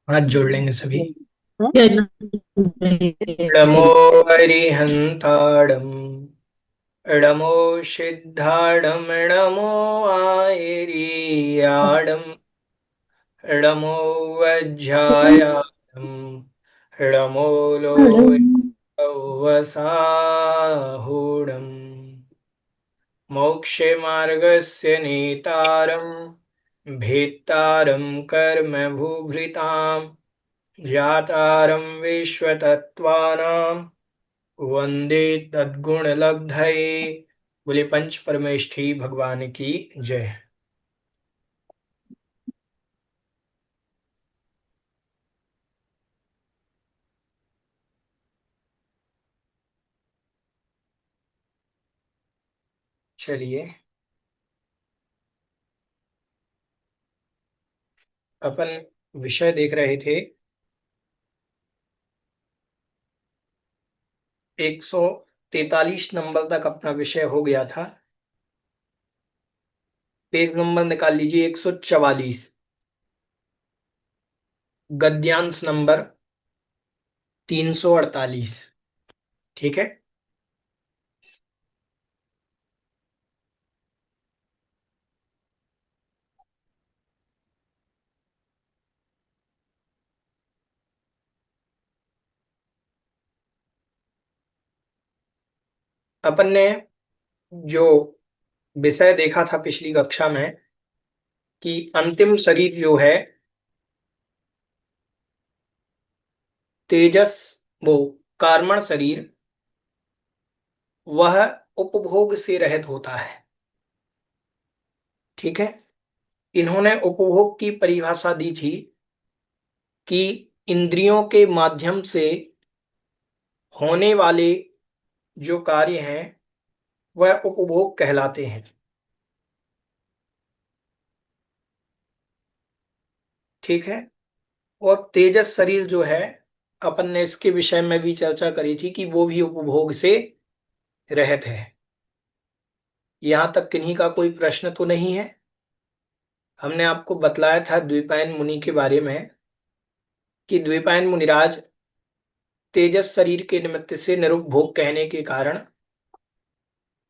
हाथ जोड़ लेंगे सभी। जय नमो अरिहंताड़म, नमो सिद्धाड़म, नमो आयरियाड़म, नमो वज्रायाड़म, नमो लोवसाहूड़म, मोक्षे मार्गस्य नेतारम, भेत्तारम कर्म भूभृताम, जातारं विश्वतत्त्वानां, वंदे तद्गुणलब्धये। बोले पंच परमेष्ठी भगवान की जय। चलिए, अपन विषय देख रहे थे 143 नंबर तक अपना विषय हो गया था। पेज नंबर निकाल लीजिए 144, गद्यांश नंबर 348। ठीक है। अपन ने जो विषय देखा था पिछली कक्षा में कि अंतिम शरीर जो है तेजस, वो कार्मण शरीर, वह उपभोग से रहित होता है। ठीक है। इन्होंने उपभोग की परिभाषा दी थी कि इंद्रियों के माध्यम से होने वाले जो कार्य हैं वह उपभोग कहलाते हैं। ठीक है। और तेजस शरीर जो है, अपन ने इसके विषय में भी चर्चा करी थी कि वो भी उपभोग से रहित है। यहां तक किन्हीं का कोई प्रश्न तो नहीं है। हमने आपको बतलाया था द्विपायन मुनि के बारे में कि द्विपायन मुनिराज तेजस शरीर के निमित्त से निरुपभोग कहने के कारण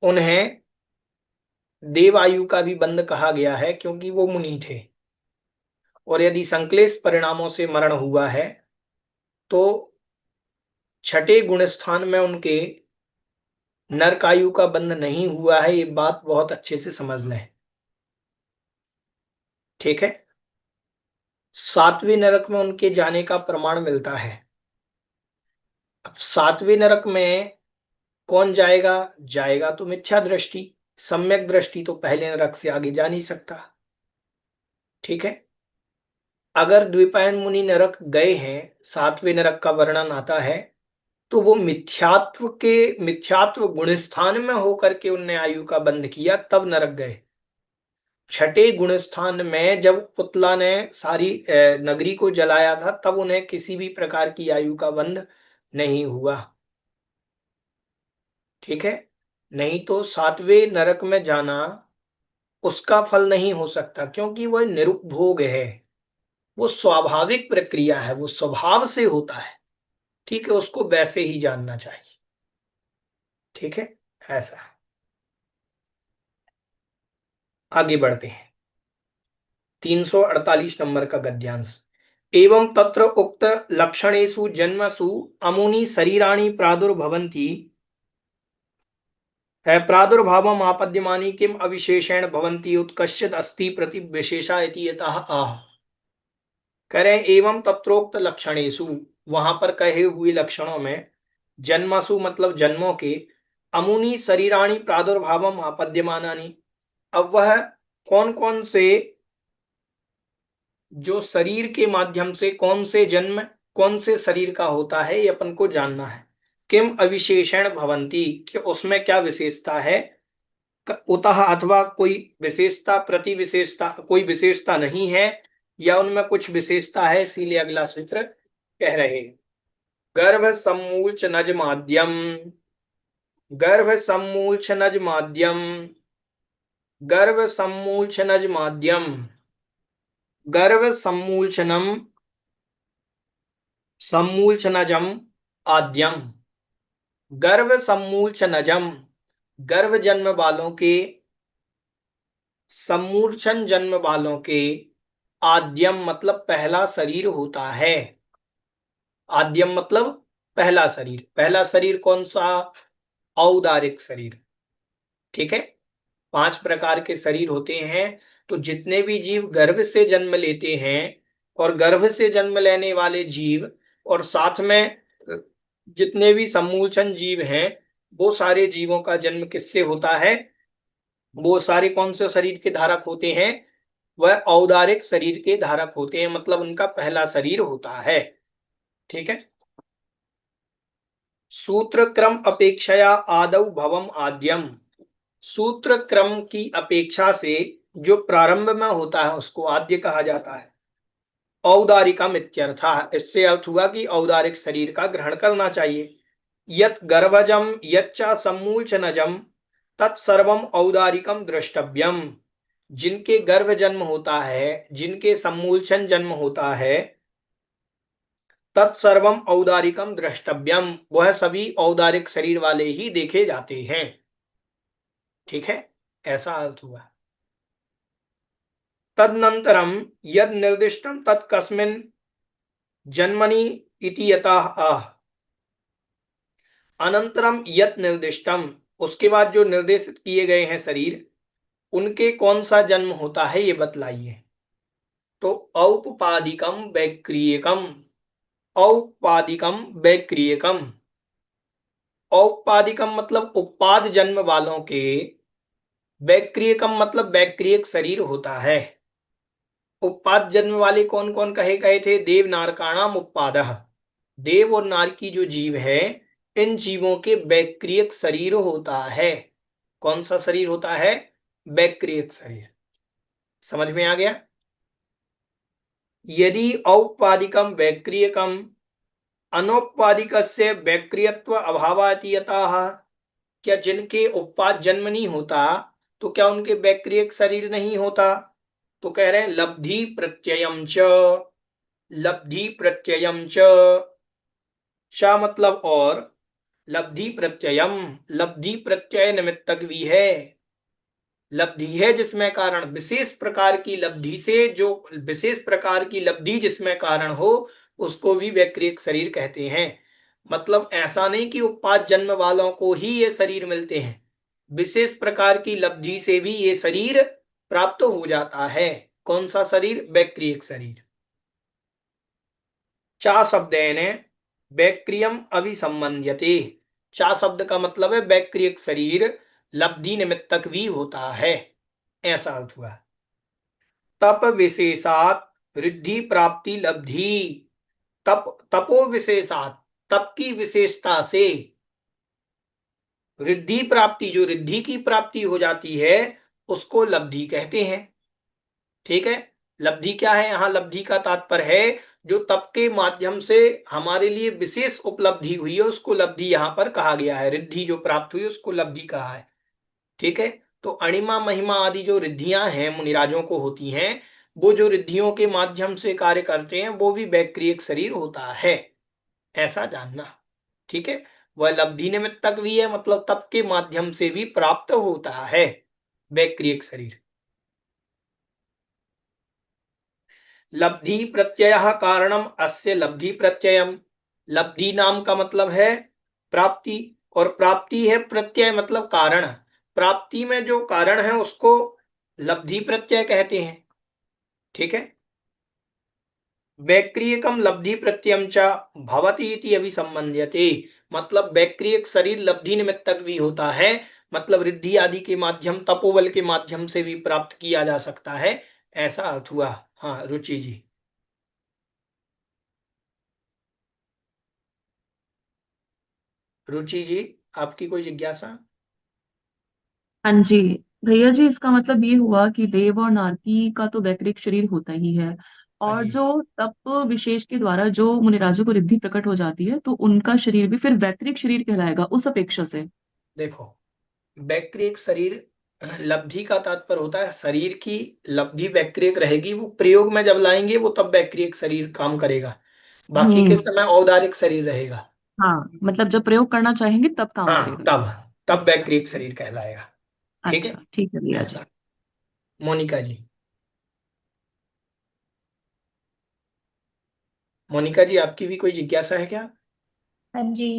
उन्हें देवायु का भी बंद कहा गया है, क्योंकि वो मुनि थे। और यदि संक्लेश परिणामों से मरण हुआ है तो छठे गुण स्थान में उनके नरकायु का बंध नहीं हुआ है। ये बात बहुत अच्छे से समझ लें। ठीक है। सातवें नरक में उनके जाने का प्रमाण मिलता है। अब सातवें नरक में कौन जाएगा? जाएगा तो मिथ्या दृष्टि, सम्यक दृष्टि तो पहले नरक से आगे जा नहीं सकता। ठीक है। अगर द्विपायन मुनि नरक गए हैं, सातवें नरक का वर्णन आता है, तो वो मिथ्यात्व गुण स्थान में होकर के उनने आयु का बंध किया, तब नरक गए। छठे गुण स्थान में जब पुतला ने सारी नगरी को जलाया था, तब उन्हें किसी भी प्रकार की आयु का बंध नहीं हुआ। ठीक है। नहीं तो सातवें नरक में जाना उसका फल नहीं हो सकता, क्योंकि वह निरुपभोग है। वो स्वाभाविक प्रक्रिया है, वो स्वभाव से होता है। ठीक है। उसको वैसे ही जानना चाहिए। ठीक है। ऐसा। आगे बढ़ते हैं। 348 नंबर का गद्यांश। एवं तत्र उक्त लक्षणेषु जन्मसु अमुनि शरीराणि प्रादुर्भवन्ति, प्रादुर्भावम् आपद्यमानि किम अविशेषेण भवन्ति उत्कश्चित् अस्ति प्रति विशेषा इति यतः आह। करें एवं तत्रोक्त लक्षणेषु, वहां पर कहे हुए लक्षणों में, जन्मसु मतलब जन्मों के, अमुनि शरीराणि प्रादुर्भावम् आपद्यमानानि, अब वह कौन कौन से जो शरीर के माध्यम से कौन से जन्म कौन से शरीर का होता है, ये अपन को जानना है। किम अविशेषण भवंती, कि उसमें क्या विशेषता है। उतः अथवा कोई विशेषता, प्रति विशेषता, कोई विशेषता नहीं है, या उनमें कुछ विशेषता है, इसीलिए अगला सूत्र कह रहे हैं। गर्भ सम्मूलनज माध्यम, गर्भ सम्मूलनज माध्यम, गर्भ सम्मूलनज माध्यम, गर्भ सम्मूलनम, सम्मूलनजम आद्यम, गर्भ सम्मूलनजम, गर्भ जन्म वालों के, सम्मूर्छन जन्म वालों के, आद्यम मतलब पहला शरीर होता है। आद्यम मतलब पहला शरीर। पहला शरीर कौन सा? औदारिक शरीर। ठीक है, 5 प्रकार के शरीर होते हैं। तो जितने भी जीव गर्भ से जन्म लेते हैं, और गर्भ से जन्म लेने वाले जीव, और साथ में जितने भी सम्मूलचन जीव हैं, वो सारे जीवों का जन्म किससे होता है? वो सारे कौन से शरीर के धारक होते हैं? वह औदारिक शरीर के धारक होते हैं, मतलब उनका पहला शरीर होता है। ठीक है। सूत्र क्रम अपेक्षया आदौ भवम आद्यम, सूत्र क्रम की अपेक्षा से जो प्रारंभ में होता है उसको आद्य कहा जाता है। औदारिकम इत्यर्थः, इससे अर्थ हुआ कि औदारिक शरीर का ग्रहण करना चाहिए। यत् गर्भजम यच्च सम्मूलनजम तत्सर्वम औदारिकम द्रष्टव्यम, जिनके गर्भ जन्म होता है, जिनके सम्मूलचन जन्म होता है, तत्सर्वम औदारिकम द्रष्टव्यम, वह सभी औदारिक शरीर वाले ही देखे जाते हैं। ठीक है, ऐसा अर्थ हुआ। तदनंतरम यद निर्दिष्टम तत्कस्मिन जन्मनि इति यतः आह, अनंतरम यत निर्दिष्टम, उसके बाद जो निर्देशित किए गए हैं शरीर, उनके कौन सा जन्म होता है ये बतलाइए। तो औपपादिकम वैक्रियकम, औपपादिकम वैक्रियकम, औपपादिकम मतलब उपपाद जन्म वालों के, वैक्रियकम मतलब वैक्रियक शरीर होता है। उपपाद जन्म वाले कौन कौन कहे गए थे? देव नारकाणाम उपपादः, देव और नारकी जो जीव है, इन जीवों के वैक्रियक शरीर होता है। कौन सा शरीर होता है? वैक्रियक शरीर। समझ में आ गया? यदि औपपादिकम वैक्रियकम अनौपपादिकस्य वैक्रियत्व अभावाति यतः, क्या जिनके उपपाद जन्म नहीं होता तो क्या उनके वैक्रियक शरीर नहीं होता? तो कह रहे हैं लब्धि प्रत्ययम च, लब्धि प्रत्ययम च, च मतलब और, लब्धि प्रत्ययम, लब्धि प्रत्यय निमित्तक भी है। लब्धि है जिसमें कारण, विशेष प्रकार की लब्धि से, जो विशेष प्रकार की लब्धि जिसमें कारण हो, उसको भी वैक्रियक शरीर कहते हैं। मतलब ऐसा नहीं कि उपपाद जन्म वालों को ही ये शरीर मिलते हैं, विशेष प्रकार की लब्धि से भी ये शरीर प्राप्त हो जाता है। कौन सा शरीर? वैक्रियक शरीर। चा शब्देन वैक्रियम अभिसंबंध्यते, चा शब्द का मतलब है वैक्रियक शरीर लब्धि निमित्तक भी होता है, ऐसा अर्थ हुआ। तप विशेषात रिद्धि प्राप्ति लब्धि, तप, तपो विशेषात, तप की विशेषता से रिद्धि प्राप्ति, जो रिद्धि की प्राप्ति हो जाती है, उसको लब्धि कहते हैं। ठीक है, लब्धि क्या है? यहां लब्धि का तात्पर्य है जो तप के माध्यम से हमारे लिए विशेष उपलब्धि हुई है, उसको लब्धि यहां पर कहा गया है। रिद्धि जो प्राप्त हुई उसको लब्धि कहा है। ठीक है, तो अणिमा महिमा आदि जो रिद्धियां हैं मुनिराजों को होती हैं, वो जो रिद्धियों के माध्यम से कार्य करते हैं, वो भी वैक्रियक शरीर होता है, ऐसा जानना। ठीक है, वह लब्धि निमित्तक भी है, मतलब तप के माध्यम से भी प्राप्त होता है वैक्रियक शरीर। लब्धि प्रत्यय कारणम अस्य लब्धि प्रत्ययम, लब्धि नाम का मतलब है प्राप्ति, और प्राप्ति है प्रत्यय मतलब कारण। प्राप्ति में जो कारण है उसको लब्धि प्रत्यय कहते हैं। ठीक है, वैक्रियकम लब्धि प्रत्ययम च भवति इति अभिसंबंध्यते, मतलब वैक्रियक शरीर लब्धि निमित्तक भी होता है, मतलब रिद्धि आदि के माध्यम, तपोबल के माध्यम से भी प्राप्त किया जा सकता है, ऐसा अर्थ हुआ। हाँ रुचि जी। रुचि जी, आपकी कोई जिज्ञासा? हाँ जी। भैया जी, इसका मतलब ये हुआ कि देव और नारकी का तो वैकृत शरीर होता ही है, हाँ और जी, जो तप विशेष के द्वारा जो मुनिराजों को रिद्धि प्रकट हो जाती है, तो उनका शरीर भी फिर वैकृत शरीर कहलाएगा उस अपेक्षा से। देखो, वैक्रिक शरीर, लब्धि का तात्पर्य होता है शरीर की लब्धि वैक्रिक रहेगी, वो प्रयोग में जब लाएंगे वो तब वैक्रिक शरीर काम करेगा, बाकी के हम्म। समय औदारिक शरीर रहेगा। हाँ, मतलब जब प्रयोग करना चाहेंगे तब काम हाँ करेगा। तब, तब अच्छा। वैक्रिक शरीर कहलाएगा। ठीक है, अच्छा, ठीक है भैया जी। ऐसा। मोनिका जी, मोनिका जी आपकी भी कोई जिज्ञासा है क्या? हाँ जी।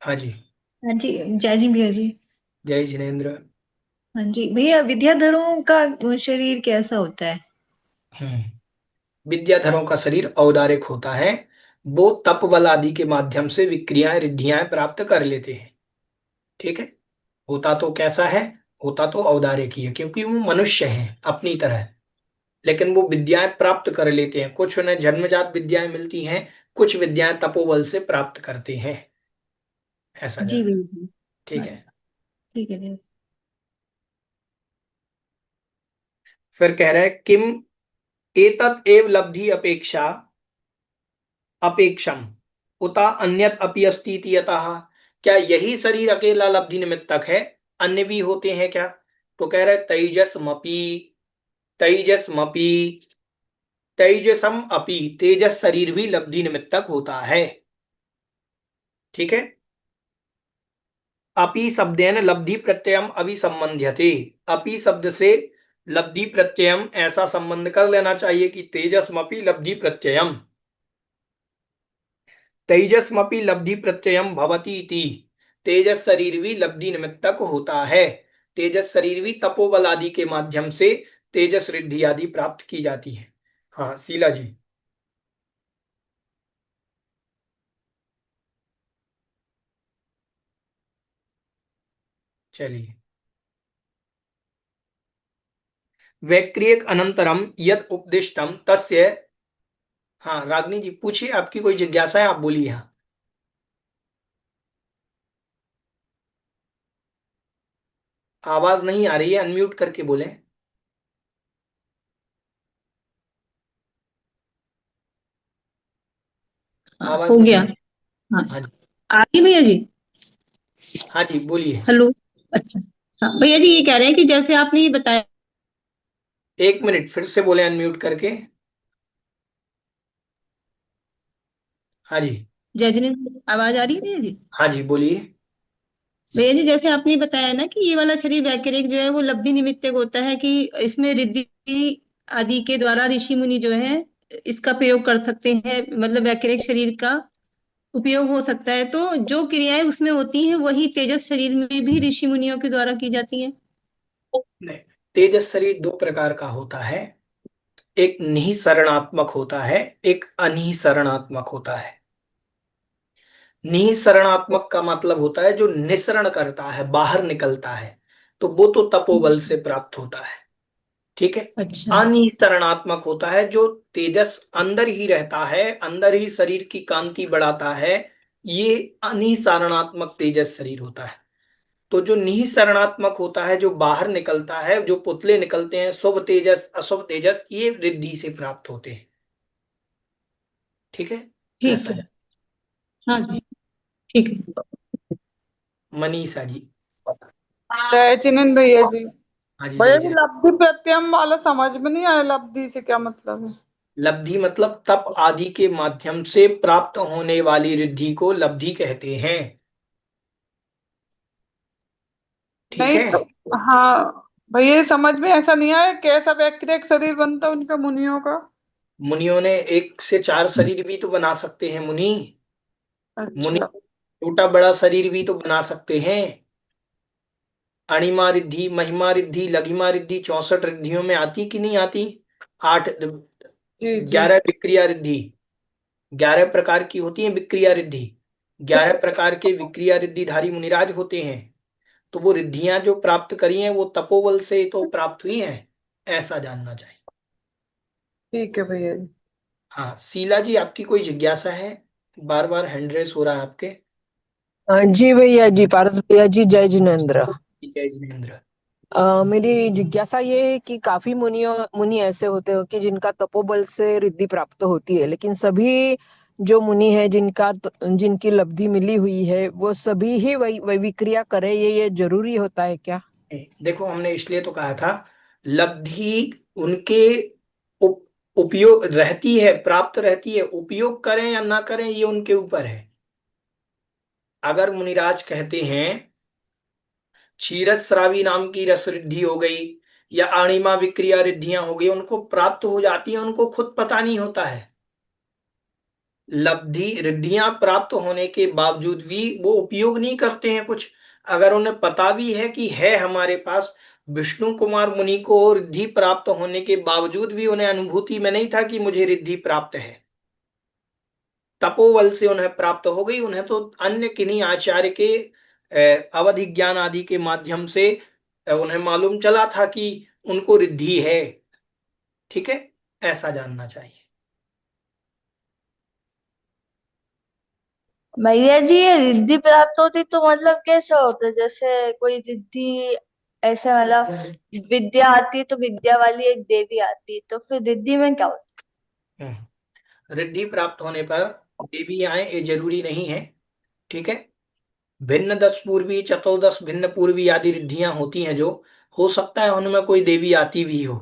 हाँ जी। हाँ जी। जय जी भैया जी। जय जिनेन्द्र। हाँ जी भैया, विद्याधरों का शरीर कैसा होता है? विद्याधरों का शरीर औदारिक होता है, वो तप बल आदि के माध्यम से विक्रियाएं रिद्धियां प्राप्त कर लेते हैं। ठीक है, होता तो कैसा है, होता तो औदार्य की है, क्योंकि वो मनुष्य हैं अपनी तरह, लेकिन वो विद्याएं प्राप्त कर लेते हैं, कुछ उन्हें जन्मजात विद्याएं मिलती हैं, कुछ विद्याएं तपोबल से प्राप्त करते हैं, ऐसा जी जान। भैया जी। ठीक हाँ, है, ठीक है भैया। फिर कह रहे हैं किम एतत् एव लब्धि अपेक्षा अपेक्षम उता अन्यत अपि अस्ति इति यतः। क्या यही शरीर अकेला लब्धि निमित्तक है, अन्य भी होते हैं क्या? तो कह रहे तेजस्मपि, तेजस्मपि, तेजसम अपि, तेजस शरीर भी लब्धि निमित्तक होता है। ठीक है, अपि शब्देन लब्धि प्रत्ययम अभिसंबध्यते, अपि शब्द से लब्धि प्रत्ययम ऐसा संबंध कर लेना चाहिए कि तेजस्मपि लब्धि प्रत्ययम, तेजस्मपि लब्धि प्रत्ययम भवति इति, तेजस शरीर भी लब्धि निमित्तक होता है, तेजस शरीर भी तपोबल आदि के माध्यम से तेजस रिद्धि आदि प्राप्त की जाती है। हाँ शीला जी। चलिए, वैक्रियक अनंतरम यद उपदिष्टम तस्य। हाँ रागनी जी पूछिए, आपकी कोई जिज्ञासा है, आप बोलिए। हाँ, आवाज नहीं आ रही है, अनम्यूट करके बोले। हाँ, आवाज हो नहीं गया। आ रही। हाँ। हाँ जी, आ गई भैया जी। हाँ जी बोलिए। हेलो। अच्छा। हाँ भैया जी, ये कह रहे हैं कि जैसे आपने ये बताया। एक मिनट, फिर से बोले अनम्यूट करके। हाँ जी, जय जिनेन्द्र, आवाज आ रही है भैया जी? हाँ जी बोलिए। भैया जी, जैसे आपने बताया ना कि ये वाला शरीर वैकृत जो है वो लब्धि निमित्तक होता है, कि इसमें रिद्धि आदि के द्वारा ऋषि मुनि जो है इसका प्रयोग कर सकते हैं, मतलब वैकृत शरीर का उपयोग हो सकता है, तो जो क्रियाएं उसमें होती हैं वही तेजस शरीर में भी ऋषि मुनियों के द्वारा की जाती हैं। नहीं, तेजस शरीर दो प्रकार का होता है, एक निःसरणात्मक होता है, एक अनिसरणात्मक होता है। निःसरणात्मक का मतलब होता है जो निसरण करता है, बाहर निकलता है, तो वो तो तपोबल से प्राप्त होता है। ठीक है, अच्छा। अनिसरणात्मक होता है जो तेजस अंदर ही रहता है, अंदर ही शरीर की कांति बढ़ाता है, ये अनिसरणात्मक तेजस शरीर होता है। तो जो निःसरणात्मक होता है, जो बाहर निकलता है, जो पुतले निकलते हैं, शुभ तेजस अशुभ तेजस, ये रिद्धि से प्राप्त होते हैं। ठीक है, ठीक ऐसा है। है। हाँ जी। ठीक है। मनीषा जी। जय चिन्ह भैया जी। हाँ जी, भैया जय जी, जय। लब्धि प्रत्यम वाला समझ में नहीं आया, लब्धि से क्या मतलब है? लब्धि मतलब तप आदि के माध्यम से प्राप्त होने वाली रिद्धि को लब्धि कहते हैं। ठीक नहीं है, तो, हाँ भैया ये समझ में ऐसा नहीं आया, कैसा व्यक्तिरेक शरीर बनता है उनका, मुनियों का? मुनियों ने एक से चार शरीर भी तो बना सकते हैं मुनि। मुनि अच्छा। छोटा बड़ा शरीर भी तो बना सकते हैं। अणिमा रिद्धि, महिमा रिद्धि, लघिमा रिद्धि 64 रिद्धियों में आती कि नहीं आती? आठ, जी जी। 11 विक्रिया रिद्धि, 11 प्रकार की होती है विक्रिया रिद्धि, 11 प्रकार के विक्रिया रिद्धिधारी मुनिराज होते हैं। तो वो रिद्धियां जो प्राप्त करी हैं वो तपोबल से तो प्राप्त हुई हैं, ऐसा जानना चाहिए। ठीक है भैया जी। हाँ शीला जी, आपकी कोई जिज्ञासा है? बार बार हैंड रेस हो रहा है आपके। जी भैया जी, पारस भैया जी, जय जिनेन्द्र। जय जिनेन्द्र। मेरी जिज्ञासा ये है कि काफी मुनि ऐसे होते हो कि जिनका तपोबल से रिद्धि प्राप्त होती है, लेकिन सभी जो मुनि है जिनकी लब्धि मिली हुई है वो सभी ही वैविक्रिया करे, ये जरूरी होता है क्या? देखो, हमने इसलिए तो कहा था लब्धि उनके उपयोग रहती है, प्राप्त रहती है, उपयोग करें या ना करें ये उनके ऊपर है। अगर मुनिराज कहते हैं क्षीरस्रावी नाम की रस रिद्धि हो गई या अणिमा विक्रिया रिद्धियां हो गई, उनको प्राप्त हो जाती है, उनको खुद पता नहीं होता है। लब्धि रिद्धियां प्राप्त होने के बावजूद भी वो उपयोग नहीं करते हैं कुछ। अगर उन्हें पता भी है कि है हमारे पास, विष्णु कुमार मुनि को रिद्धि प्राप्त होने के बावजूद भी उन्हें अनुभूति में नहीं था कि मुझे रिद्धि प्राप्त है। तपोबल से उन्हें प्राप्त हो गई, उन्हें तो अन्य किन्हीं आचार्य के अवधि ज्ञान आदि के माध्यम से उन्हें मालूम चला था कि उनको रिद्धि है। ठीक है, ऐसा जानना चाहिए। भैया जी, ये रिद्धि प्राप्त होती तो मतलब कैसे होता? जैसे कोई रिद्धि ऐसे मतलब विद्या आती है तो विद्या वाली एक देवी आती है, तो फिर रिद्धि में क्या होता? रिद्धि प्राप्त होने पर देवी आए ये जरूरी नहीं है। ठीक है, भिन्न दस पूर्वी चतुर्दश भिन्न पूर्वी आदि रिद्धियां होती हैं, जो हो सकता है उनमें कोई देवी आती भी हो।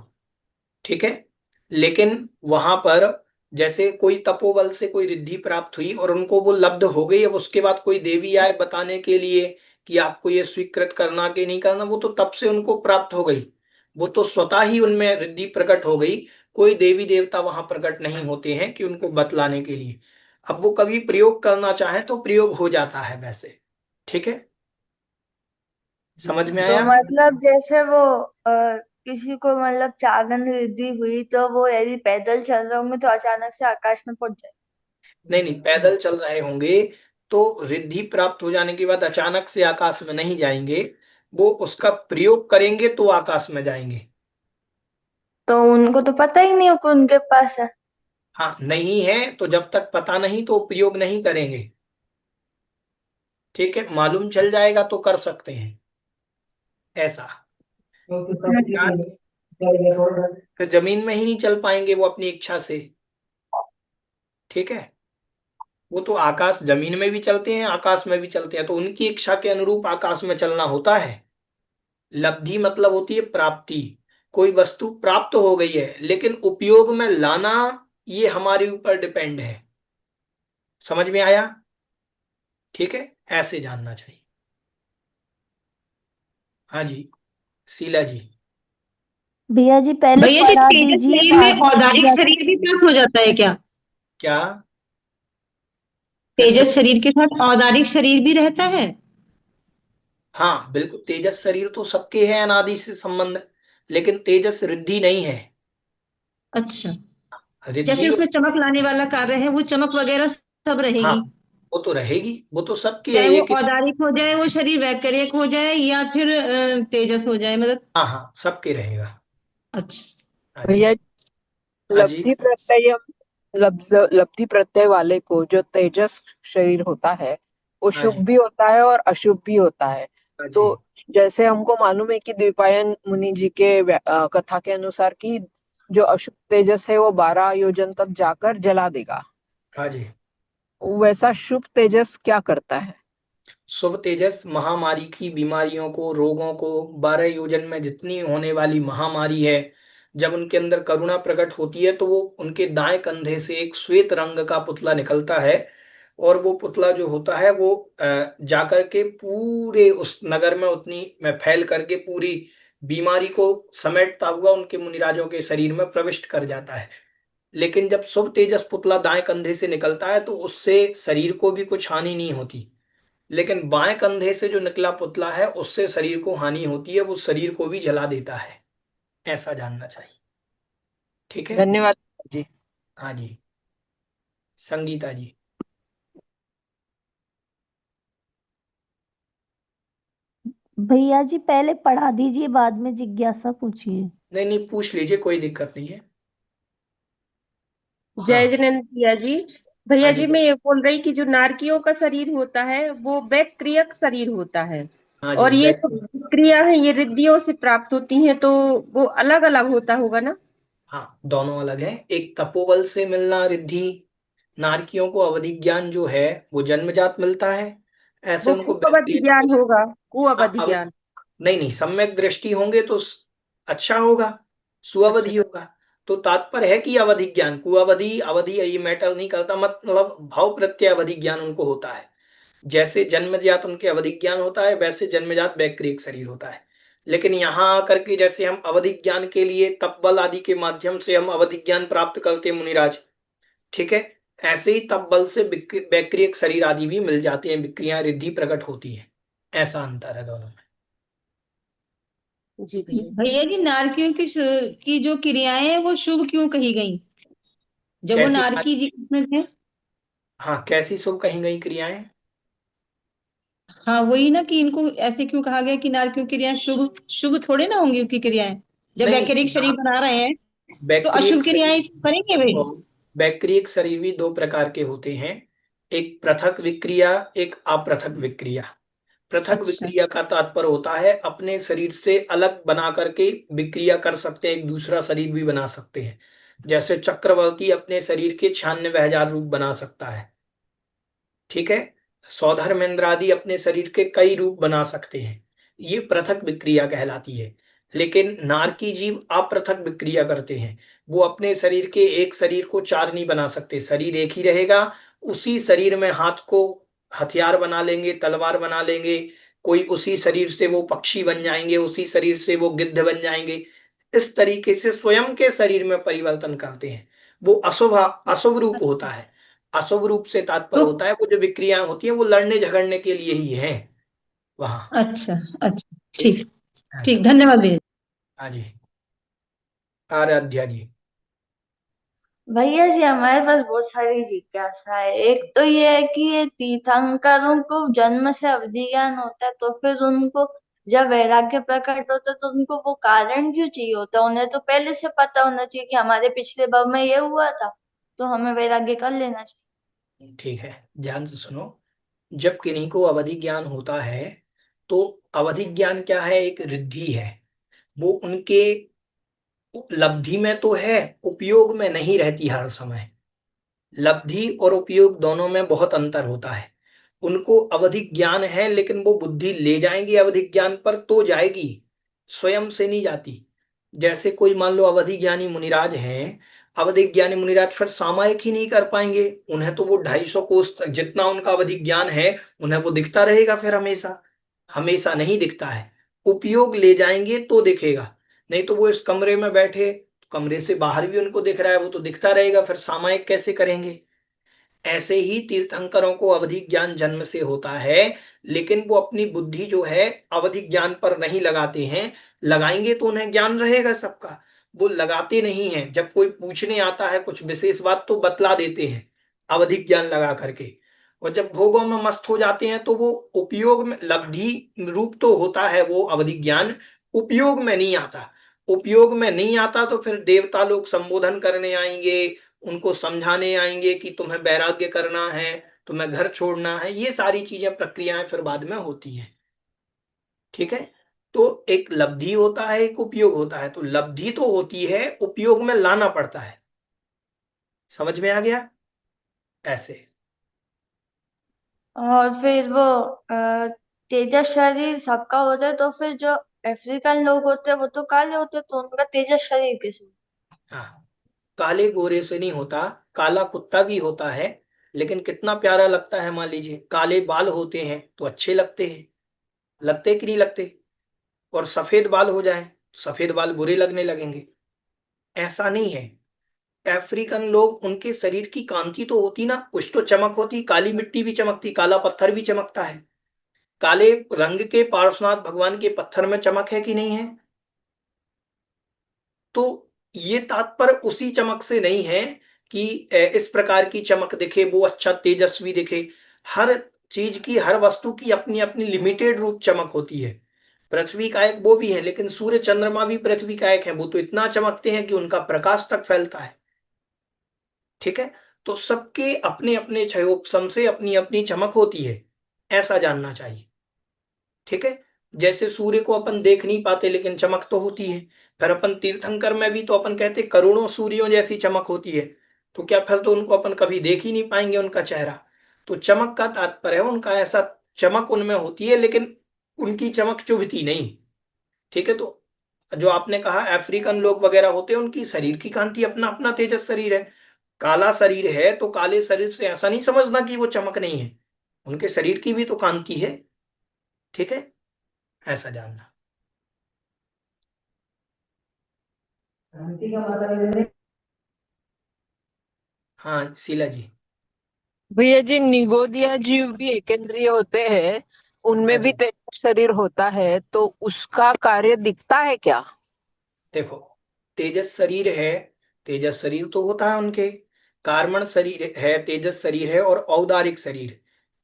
ठीक है, लेकिन वहां पर जैसे कोई तपोबल से कोई रिद्धि प्राप्त हुई और उनको वो लब्ध हो गई, अब उसके बाद कोई देवी आए बताने के लिए कि आपको ये स्वीकृत करना कि नहीं करना, वो तो तब से उनको प्राप्त हो गई, वो तो स्वतः ही उनमें रिद्धि प्रकट हो गई। कोई देवी देवता वहां प्रकट नहीं होते हैं कि उनको बतलाने के लिए। अब वो कभी प्रयोग करना चाहे तो प्रयोग हो जाता है वैसे। ठीक है, समझ में तो आया? मतलब जैसे वो किसी को मतलब चांदन रिद्धि हुई तो वो यदि पैदल चल रहे होंगे तो अचानक से आकाश में पहुंच जाए? नहीं नहीं, पैदल चल रहे होंगे तो रिद्धि प्राप्त हो जाने के बाद अचानक से आकाश में नहीं जाएंगे, वो उसका प्रयोग करेंगे तो आकाश में जाएंगे। तो उनको तो पता ही नहीं हो कि उनके पास है। हाँ, नहीं है तो जब तक पता नहीं तो प्रयोग नहीं करेंगे। ठीक है, मालूम चल जाएगा तो कर सकते हैं ऐसा। फिर जमीन में ही नहीं चल पाएंगे वो अपनी इच्छा से। ठीक है, वो तो आकाश जमीन में भी चलते हैं, आकाश में भी चलते हैं, तो उनकी इच्छा के अनुरूप आकाश में चलना होता है। लब्धि मतलब होती है प्राप्ति। कोई वस्तु प्राप्त हो गई है लेकिन उपयोग में लाना ये हमारे ऊपर डिपेंड है। समझ में आया? ठीक है, ऐसे जानना चाहिए। हाँ जी, शीला जी। भैया जी पहले भैया जी, पढ़ा तेजस दीजिए, शरीर में बाद में औदारिक जिज्ञासा। शरीर भी प्राप्त हो जाता है क्या? क्या? फिर से? तेजस शरीर के साथ औदारिक शरीर भी रहता है? हाँ बिल्कुल, तेजस शरीर तो सबके है अनादि से संबंध, लेकिन तेजस रिद्धि नहीं है। अच्छा, रिद्धि जैसे उसमें चमक लाने वाला कार्य है, वो चमक वगैरह सब हाँ, रहेगी? वो तो रहेगी, वो तो सबके है चाहे वो एक। औदारिक हो जाए, वो शरीर वैक्रियक हो जाए, या फिर तेजस हो जाए, मतलब। हाँ हाँ, सबके रहेगा। अच्छा। हाँ जी। भैया, हाँ जी। लब्धि प्रत्यय वाले को जो तेजस शरीर होता है वो हाँ शुभ जी। भी होता है और अशुभ भी होता है। हाँ तो जी। जैसे हमको मालूम है कि द्विपायन मुनि जी के कथा के अनुसार कि जो अशुभ तेजस है वो 12 योजन तक जाकर जला देगा, हाँ जी। वैसा शुभ तेजस क्या करता है? शुभ तेजस महामारी की बीमारियों को, रोगों को, 12 योजन में जितनी होने वाली महामारी है, जब उनके अंदर करुणा प्रकट होती है तो वो उनके दाएं कंधे से एक श्वेत रंग का पुतला निकलता है, और वो पुतला जो होता है वो जाकर के पूरे उस नगर में उतनी में फैल करके पूरी बीमारी को समेटता हुआ उनके मुनिराजों के शरीर में प्रविष्ट कर जाता है। लेकिन जब शुभ तेजस पुतला दाएं कंधे से निकलता है तो उससे शरीर को भी कुछ हानि नहीं होती, लेकिन बाएं कंधे से जो निकला पुतला है उससे शरीर को हानि होती है, वो शरीर को भी जला देता है। ऐसा जानना चाहिए। ठीक है। धन्यवाद जी। हाँ जी, संगीता जी। भैया जी पहले पढ़ा दीजिए, बाद में जिज्ञासा पूछिए। नहीं नहीं, पूछ लीजिए, कोई दिक्कत नहीं है। जय हाँ जगन्नाथ भैया जी। हाँ भैया जी जी मैं ये बोल रही कि जो नारकियों का शरीर होता है वो बैक्क्रियक शरीर होता है, हाँ जी, और ये बैक जो क्रिया है ये रिद्धियों से प्राप्त होती हैं, तो वो अलग अलग होता होगा ना? हाँ, दोनों अलग हैं। एक तपोबल से मिलना रिद्धि, नारकियों को अवधि ज्ञान जो है वो जन्मजात मिलता है। ऐसे वो उनको कुअवधि बैक्टीरिया ज्ञान होगा, हाँ, कुअवधि ज्ञान। नहीं नहीं, सम्यक दृष्टि होंगे तो अच्छा होगा, अच्छा। सुअवधि होगा। तो तात्पर्य है कि अवधि ज्ञान, कुअवधि अवधि ये मैटर नहीं करता, मतलब भाव प्रत्यय अवधि ज्ञान उनको होता है। जैसे जन्मजात उनके अवधि ज्ञान होता है, वैसे जन्मजात बैक्टीरियक शरीर होता है। लेकिन यहाँ आकर के जैसे हम अवधि ज्ञान के लिए तपबल आदि के माध्यम से हम अवधि ज्ञान प्राप्त करते हैं मुनिराज, ठीक है, ऐसे ही तपबल से बैक्टीरियक शरीर आदि भी मिल जाते हैं, विक्रियाएं रिद्धि प्रकट होती है। ऐसा अंतर है दोनों में। जी भैया। भैया जी नारकियों की जो क्रियाएं हैं वो शुभ क्यों कही गई, जब वो कैसी? नारकी जी में थे? हाँ, कैसी शुभ कही गई क्रियाएं? हाँ वही ना, कि इनको ऐसे क्यों कहा गया कि नारकियों की क्रियाएं शुभ शुभ थोड़े ना होंगी उनकी क्रियाएं, जब नहीं वैक्रिक यहाँ शरीर बना रहे हैं तो बैक्टीरियक अशुभ शरीर, क्रियाएं करेंगे भाई? बैक्टीरियक शरीर भी दो प्रकार के होते हैं। एक पृथक विक्रिया, एक अपृथक विक्रिया। पृथक अच्छा। विक्रिया का तात्पर्य होता है अपने शरीर से अलग बना करके विक्रिया कर सकते हैं, एक दूसरा शरीर भी बना सकते हैं। जैसे चक्रवर्ती अपने शरीर के 96,000 रूप बना सकता है, ठीक है। सौधर्मेंद्र आदि अपने शरीर के कई रूप बना सकते हैं, ये पृथक विक्रिया कहलाती है। लेकिन नारकी जीव अपृथक विक्रिया करते हैं, वो अपने शरीर के एक शरीर को चार नहीं बना सकते, शरीर एक ही रहेगा। उसी शरीर में हाथ को हथियार बना लेंगे, तलवार बना लेंगे, कोई उसी शरीर से वो पक्षी बन जाएंगे, उसी शरीर से वो गिद्ध बन जाएंगे। इस तरीके से स्वयं के शरीर में परिवर्तन करते हैं। वो अशुभ अशुभ रूप होता है। अशुभ रूप से तात्पर्य तो होता है वो जो विक्रियाएं होती हैं वो लड़ने झगड़ने के लिए ही है वहां। अच्छा अच्छा, ठीक ठीक। है, ठीक, ऐसा। धन्यवाद भैया। हाँ जी, आराध्या जी। भैया जी हमारे पास बहुत सारी जिज्ञासा है। एक तो ये है कि ये तीर्थंकरों को जन्म से अवधि ज्ञान होता है, तो फिर उनको जब वैराग्य प्रकट होता है तो उनको वो कारण क्यों चाहिए होता है? उन्हें तो पहले से पता होना चाहिए कि हमारे पिछले भव में ये हुआ था, तो हमें वैराग्य कर लेना चाहिए। ठीक है, ध्यान से सुनो। जब किन्हीं को अवधि ज्ञान होता है तो अवधि ज्ञान क्या है? एक रिद्धि है। वो उनके लब्धि में तो है, उपयोग में नहीं रहती हर समय। लब्धि और उपयोग दोनों में बहुत अंतर होता है। उनको अवधिक ज्ञान है लेकिन वो बुद्धि ले जाएंगे अवधिक ज्ञान पर तो जाएगी, स्वयं से नहीं जाती। जैसे कोई मान लो अवधि ज्ञानी मुनिराज हैं, अवधिक ज्ञानी मुनिराज फिर सामायिक ही नहीं कर पाएंगे। उन्हें तो वो 250 कोस तक जितना उनका अवधिक ज्ञान है उन्हें वो दिखता रहेगा, फिर हमेशा हमेशा नहीं दिखता है। उपयोग ले जाएंगे तो दिखेगा, नहीं तो वो इस कमरे में बैठे, कमरे से बाहर भी उनको दिख रहा है, वो तो दिखता रहेगा, फिर सामायिक कैसे करेंगे? ऐसे ही तीर्थंकरों को अवधि ज्ञान जन्म से होता है, लेकिन वो अपनी बुद्धि जो है अवधि ज्ञान पर नहीं लगाते हैं। लगाएंगे तो उन्हें ज्ञान रहेगा सबका, वो लगाते नहीं हैं। जब कोई पूछने आता है कुछ विशेष बात तो बतला देते हैं अवधि ज्ञान लगा करके, और जब भोगों में मस्त हो जाते हैं तो वो उपयोग में लब्धि रूप तो होता है वो अवधि ज्ञान, उपयोग में नहीं आता। उपयोग में नहीं आता तो फिर देवता लोग संबोधन करने आएंगे, उनको समझाने आएंगे कि तुम्हें वैराग्य करना है, तुम्हें घर छोड़ना है, ये सारी चीजें प्रक्रियाएं फिर बाद में होती हैं, ठीक है। तो एक लब्धि होता है, एक उपयोग होता है। तो लब्धि तो होती है, उपयोग में लाना पड़ता है। समझ में आ गया? ऐसे। और फिर वो तेजस शरीर सबका होता है, तो फिर जो अफ्रीकन लोग होते हैं वो तो काले होते हैं, तो उनका तेजस शरीर कैसे? हाँ, काले गोरे से नहीं होता, काला कुत्ता भी होता है, लेकिन कितना प्यारा लगता है। मान लीजिए काले बाल होते हैं तो अच्छे लगते हैं, लगते कि नहीं लगते? और सफेद बाल हो जाए, सफेद बाल बुरे लगने लगेंगे। ऐसा नहीं है। अफ्रीकन लोग, उनके शरीर की कांति तो होती ना, कुछ तो चमक होती, काली मिट्टी भी चमकती, काला पत्थर भी चमकता है। काले रंग के पार्श्वनाथ भगवान के पत्थर में चमक है कि नहीं है? तो ये तात्पर्य उसी चमक से नहीं है कि इस प्रकार की चमक दिखे, वो अच्छा तेजस्वी दिखे। हर चीज की, हर वस्तु की अपनी अपनी लिमिटेड रूप चमक होती है। पृथ्वी का एक वो भी है, लेकिन सूर्य चंद्रमा भी पृथ्वी का एक है, वो तो इतना चमकते हैं कि उनका प्रकाश तक फैलता है। ठीक है, तो सबके अपने अपने क्षयोपम से अपनी अपनी चमक होती है, ऐसा जानना चाहिए। ठीक है, जैसे सूर्य को अपन देख नहीं पाते लेकिन चमक तो होती है, फिर अपन तीर्थंकर में भी तो अपन कहते करोड़ों सूर्यों जैसी चमक होती है, तो क्या फिर तो उनको अपन कभी देख ही नहीं पाएंगे उनका चेहरा। तो चमक का तात्पर्य है उनका ऐसा चमक उनमें होती है, लेकिन उनकी चमक चुभती नहीं। ठीक है, तो जो आपने कहा अफ्रीकन लोग वगैरह होते हैं, उनकी शरीर की कांति अपना अपना तेजस शरीर है। काला शरीर है तो काले शरीर से ऐसा नहीं समझना कि वो चमक नहीं है, उनके शरीर की भी तो कांति है। ठीक है, ऐसा जानना। हाँ शीला जी। भैया जी, निगोदिया जीव भी एकेंद्रिय होते हैं, उनमें भी तेज शरीर होता है, तो उसका कार्य दिखता है क्या? देखो, तेजस शरीर है, तेजस शरीर तो होता है उनके, कार्मण शरीर है, तेजस शरीर है, और औदारिक शरीर,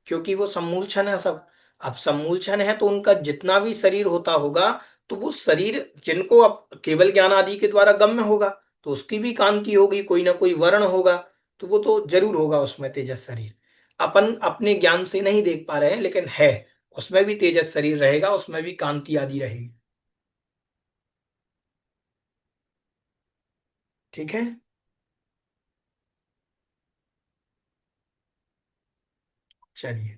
क्योंकि वो सम्मूलछन है सब। अब सम्मूलछन है तो उनका जितना भी शरीर होता होगा, तो वो शरीर जिनको अब केवल ज्ञान आदि के द्वारा गम्य होगा, तो उसकी भी कांति होगी, कोई ना कोई वर्ण होगा, तो वो तो जरूर होगा उसमें तेजस शरीर। अपन अपने ज्ञान से नहीं देख पा रहे हैं, लेकिन है, उसमें भी तेजस शरीर रहेगा, उसमें भी कांति आदि रहेगी। ठीक है, चलिए।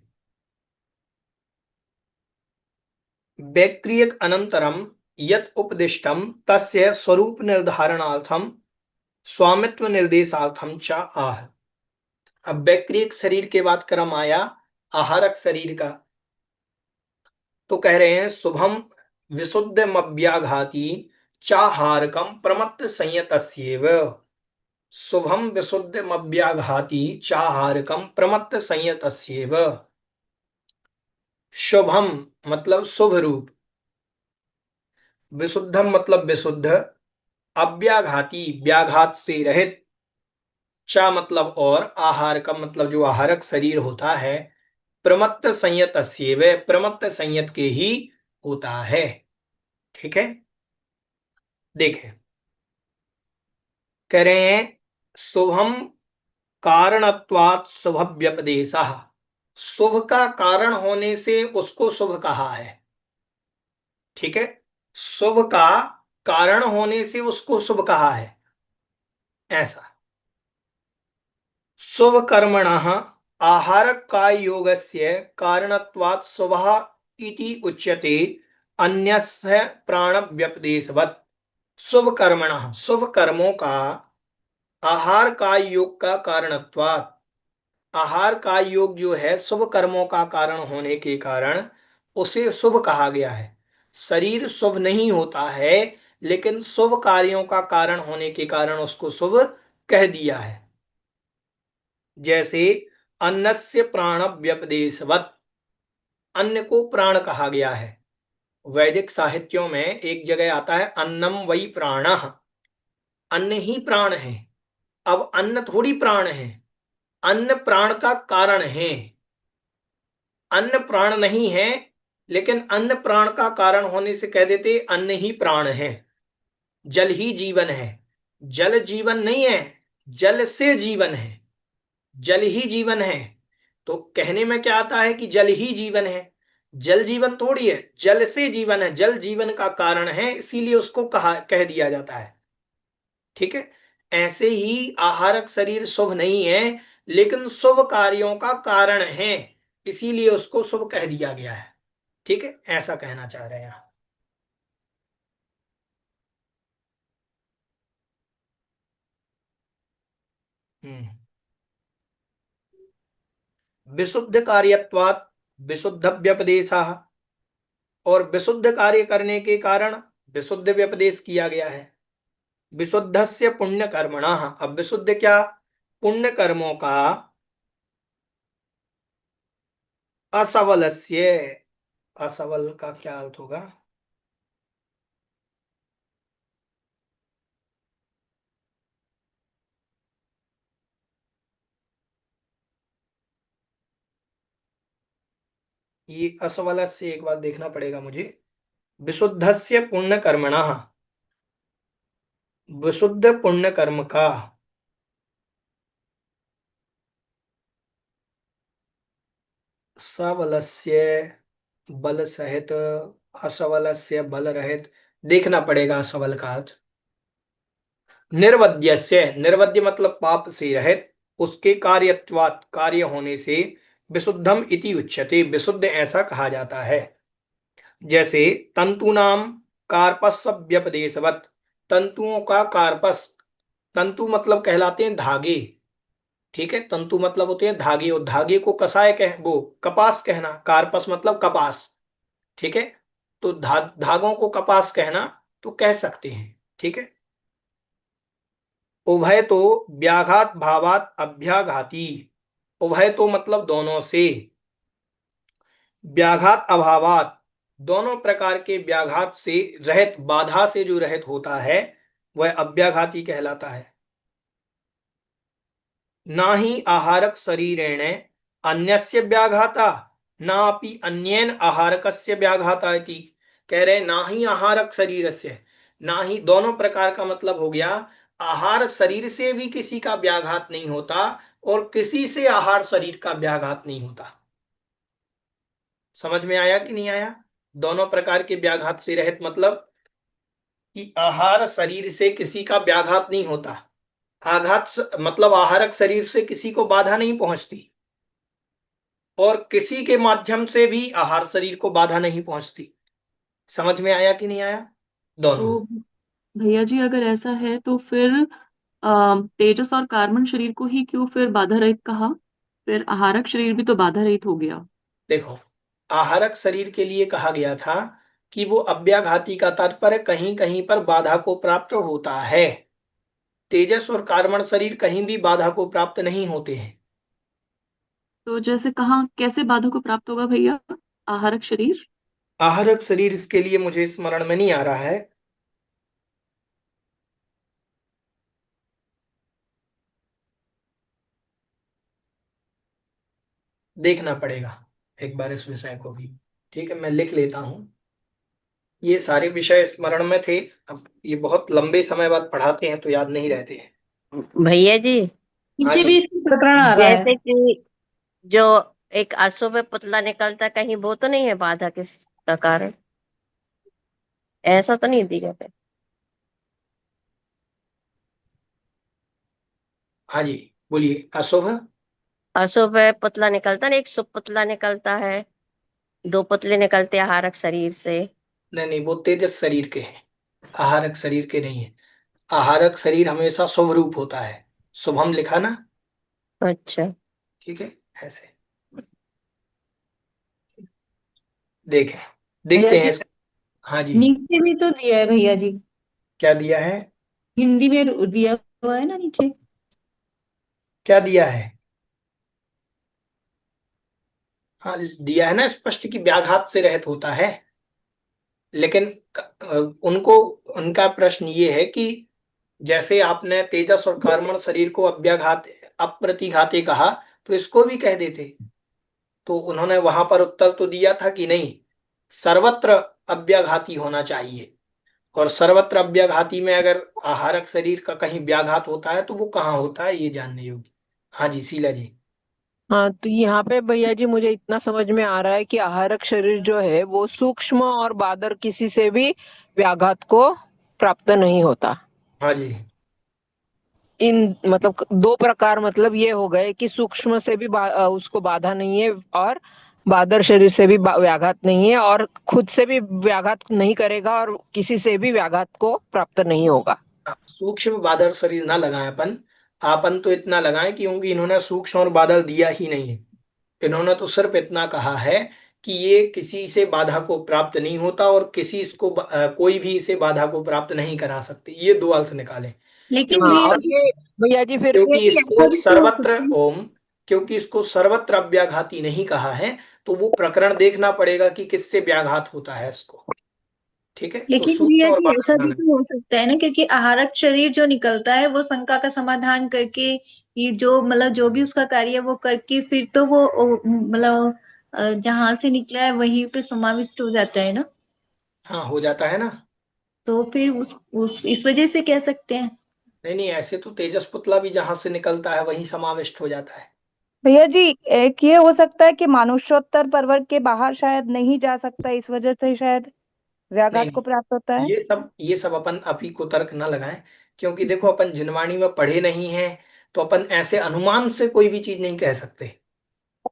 वैक्रियक अनंतरम यत उपदिष्टम तस्य स्वरूप निर्धारणार्थम स्वामित्व निर्देशार्थम च आह। अब वैक्रियक शरीर के बाद क्रम आया आहारक शरीर का, तो कह रहे हैं शुभम विशुद्धमव्याघाती चाहारकम प्रमत्त संयतस्येव। शुभम विशुद्धमव्याघाती चाहारकम प्रमत्त संयतस्येव। शुभम मतलब शुभ रूप, विशुद्धम मतलब विशुद्ध, अव्याघाती व्याघात से रहित, चा मतलब और, आहार का मतलब जो आहारक शरीर होता है, प्रमत्त संयत व प्रमत्त संयत के ही होता है। ठीक है, देखें, कह रहे हैं शुभम कारणत्वात् शुभ व्यपदेश, शुभ का कारण होने से उसको शुभ कहा है। ठीक है, शुभ का कारण होने से उसको शुभ कहा है, ऐसा। शुभ कर्मण आहार काय योगस्य कारणत्वात् शुभः इति उच्यते अन्यस्य प्राण व्यपदेशवत्। शुभ कर्मण, शुभ कर्मों का आहार काय योग का कारणत्वात्, आहार काय योग जो है शुभ कर्मों का कारण होने के कारण उसे शुभ कहा गया है। शरीर शुभ नहीं होता है, लेकिन शुभ कार्यों का कारण होने के कारण उसको शुभ कह दिया है। जैसे अन्नस्य प्राण व्यपदेशवत्, अन्न को प्राण कहा गया है। वैदिक साहित्यों में एक जगह आता है अन्नम वै प्राणः, अन्न ही प्राण है। अब अन्न थोड़ी प्राण है, अन्न प्राण का कारण है, अन्न प्राण नहीं है, लेकिन अन्न प्राण का कारण होने से कह देते अन्न ही प्राण है। जल ही जीवन है, जल जीवन नहीं है, जल से जीवन है, जल ही जीवन है। तो कहने में क्या आता है कि जल ही जीवन है, जल जीवन थोड़ी है, जल से जीवन है, जल जीवन का कारण है, इसीलिए उसको कहा कह दिया जाता है। ठीक है, ऐसे ही आहारक शरीर शुभ नहीं है, लेकिन शुभ कार्यों का कारण है, इसीलिए उसको शुभ कह दिया गया है। ठीक है, ऐसा कहना चाह रहे हैं। हम्म, विशुद्ध कार्यत्वात् विशुद्ध व्यपदेशः, और विशुद्ध कार्य करने के कारण विशुद्ध व्यपदेश किया गया है। विशुद्धस्य पुण्य कर्मणः, अब विशुद्ध क्या, पुण्य कर्मों का, असवलस्य, असवल का क्या अर्थ होगा, ये असवलस्य एक बार देखना पड़ेगा मुझे। विशुद्धस्य पुण्यकर्मणः, विशुद्ध पुण्य कर्म का, सबलस्य बल सहित, असबलस्य बल रहित, देखना पड़ेगा सबल का अर्थ। निर्वध्यस्य, निर्वध्य मतलब पाप से रहित, उसके कार्यत्वात् कार्य होने से, विशुद्धम इति उच्यते, विशुद्ध ऐसा कहा जाता है। जैसे तंतूनाम कार्पस्य व्यपदेशवत्, तंतुओं का कार्पस, तंतु मतलब कहलाते हैं धागे, ठीक है, तंतु मतलब होते हैं धागे, और धागे को कसाय कह, वो कपास कहना, कार्पस मतलब कपास, ठीक है, तो धागों को कपास कहना तो कह सकते हैं, ठीक है। उभय तो व्याघात भावात अभ्याघाती, उभय तो मतलब दोनों से, व्याघात अभावात दोनों प्रकार के व्याघात से रहित, बाधा से जो रहित होता है वह अभ्याघाती कहलाता है। ना ही आहारक शरीरेण अन्यस्य व्याघाता नापि अन्येन आहारकस्य व्याघाता इति, कह रहे ना ही आहारक शरीर से, ना ही, दोनों प्रकार का मतलब हो गया, आहार शरीर से भी किसी का व्याघात नहीं होता और किसी से आहार शरीर का व्याघात नहीं होता। समझ में आया कि नहीं आया? दोनों प्रकार के व्याघात से रहित मतलब कि आहार शरीर से किसी का व्याघात नहीं होता, आघात मतलब आहारक शरीर से किसी को बाधा नहीं पहुंचती और किसी के माध्यम से भी आहार शरीर को बाधा नहीं पहुंचती। समझ में आया कि नहीं आया? दोनों। तो भैया जी अगर ऐसा है तो फिर तेजस और कार्बन शरीर को ही क्यों फिर बाधा रहित कहा? फिर आहारक शरीर भी तो बाधा रहित हो गया। देखो, आहारक शरीर के लिए कहा गया था कि वो अव्याघाती का तात्पर्य कहीं कहीं पर बाधा को प्राप्त होता है, तेजस और कार्बन शरीर कहीं भी बाधा को प्राप्त नहीं होते हैं। तो जैसे कहाँ कैसे बाधा को प्राप्त होगा भैया आहारक शरीर? आहारक शरीर इसके लिए मुझे स्मरण में नहीं आ रहा है, देखना पड़ेगा एक बार इस विषय को भी, ठीक है, मैं लिख लेता हूं। ये सारे विषय स्मरण में थे, अब ये बहुत लंबे समय बाद पढ़ाते हैं तो याद नहीं रहते हैं। भैया जी, हाँ नीचे जी, भी इसमें प्रकरण आ रहा है। जैसे कि जो एक आंसू में पुतला निकलता, कहीं वो तो नहीं है बाधा किस का कारण? ऐसा तो नहीं दिया है। हाँ जी, बोलिए। अशुभ, अशुभ है पुतला निकलता ना, एक शुभ पुतला निकलता है, दो पुतले निकलते हैं आहारक शरीर से। नहीं नहीं, वो तेजस शरीर के हैं, आहारक शरीर के नहीं है। आहारक शरीर हमेशा शुभ रूप होता है, शुभम लिखा ना, अच्छा। ठीक है, ऐसे देखें, भैया देखते हैं जी हाँ जी, नीचे भी तो दिया है भैया जी, क्या दिया है? हिंदी में दिया हुआ है ना नीचे। क्या दिया है? हाँ, दिया है ना स्पष्ट कि व्याघात से रहित होता है, लेकिन उनको, उनका प्रश्न ये है कि जैसे आपने तेजस और कार्बन शरीर को अव्याघात अप्रतिघाती कहा तो इसको भी कह देते, तो उन्होंने वहां पर उत्तर तो दिया था कि नहीं, सर्वत्र अव्याघाती होना चाहिए, और सर्वत्र अव्याघाती में अगर आहारक शरीर का कहीं व्याघात होता है तो वो कहाँ होता है ये जानने योग्य। हाँ जी, शीला जी। हाँ, तो यहाँ पे भैया जी मुझे इतना समझ में आ रहा है कि आहारक शरीर जो है वो सूक्ष्म और बादर किसी से भी व्याघात को प्राप्त नहीं होता। हाँ जी, इन मतलब दो प्रकार, मतलब ये हो गए कि सूक्ष्म से भी उसको बाधा नहीं है, और बादर शरीर से भी व्याघात नहीं है, और खुद से भी व्याघात नहीं करेगा, और किसी से भी व्याघात को प्राप्त नहीं होगा। सूक्ष्म बादल शरीर ना लगाएं अपन, आपन तो इतना लगाएं क्योंकि इन्होंने सूक्ष्म और बादल दिया ही नहीं है, इन्होंने तो सिर्फ इतना कहा है कि ये किसी से बाधा को प्राप्त नहीं होता और किसी इसको कोई भी इसे बाधा को प्राप्त नहीं करा सकते, ये दो अर्थ निकाले। लेकिन क्योंकि हाँ, भैया और जी ये भैया जी फिर क्योंकि ऐसा इसको भी तो हो सर्वत्र सकता है। ओम, क्योंकि इसको सर्वत्र अव्याघाती नहीं कहा है, तो वो प्रकरण देखना पड़ेगा कि किससे व्याघात होता है इसको, ठीक है, तो लेकिन सूक्ष्म भैया और जी ऐसा बादल भी ना तो हो सकता है ना, क्योंकि आहारक शरीर जो निकलता है वो शंका का समाधान करके, ये जो मतलब जो भी उसका कार्य है वो करके फिर तो वो मतलब जहां से निकला है वहीं पे समाविष्ट हो जाता है ना। हाँ, हो जाता है ना। तो फिर उस इस वजह से कह सकते हैं। नहीं नहीं, ऐसे तो तेजस पुतला भी जहां से निकलता है वहीं समाविष्ट हो जाता है। भैया जी, एक ये हो सकता है कि मानुषोत्तर पर्वत के बाहर शायद नहीं जा सकता, इस वजह से शायद नहीं व्याघात को नहीं, प्राप्त होता है। ये सब अपन अभी को तर्क न लगाएं, क्योंकि देखो अपन जिनवाणी में पढ़े नहीं हैं, तो अपन ऐसे अनुमान से कोई भी चीज नहीं कह सकते।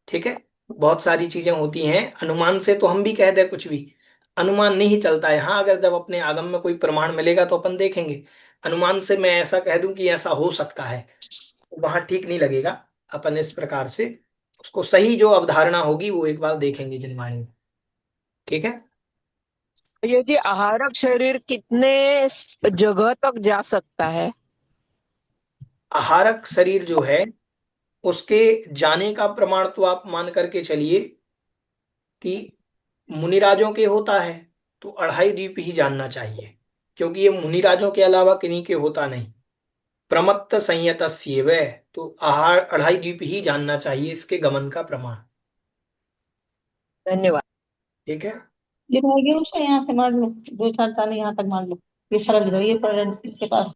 ठीक है, बहुत सारी चीजें होती हैं, अनुमान से तो हम भी कह दे कुछ भी, अनुमान नहीं चलता है। हाँ, अगर जब अपने आगम में कोई प्रमाण मिलेगा तो अपन देखेंगे। अनुमान से मैं ऐसा कह दूं कि ऐसा हो सकता है, तो वहां ठीक नहीं लगेगा। अपन इस प्रकार से उसको सही जो अवधारणा होगी वो एक बार देखेंगे जिनवाणी में। ठीक है। ये जी आहारक शरीर कितने जगह तक जा सकता है? आहारक शरीर जो है उसके जाने का प्रमाण तो आप मान करके चलिए कि मुनिराजों के होता है, तो अढ़ाई द्वीप ही जानना चाहिए, क्योंकि ये मुनिराजों के अलावा किन्हीं के होता नहीं। प्रमत्त संयत, तो आहार अढ़ाई द्वीप ही जानना चाहिए इसके गमन का प्रमाण। धन्यवाद। ठीक है। ये रह गया उसे यहाँ से मान लो, 2 4 ताने यहाँ तक मान लो, ये सरल रहो, ये पढ़ इसके पास।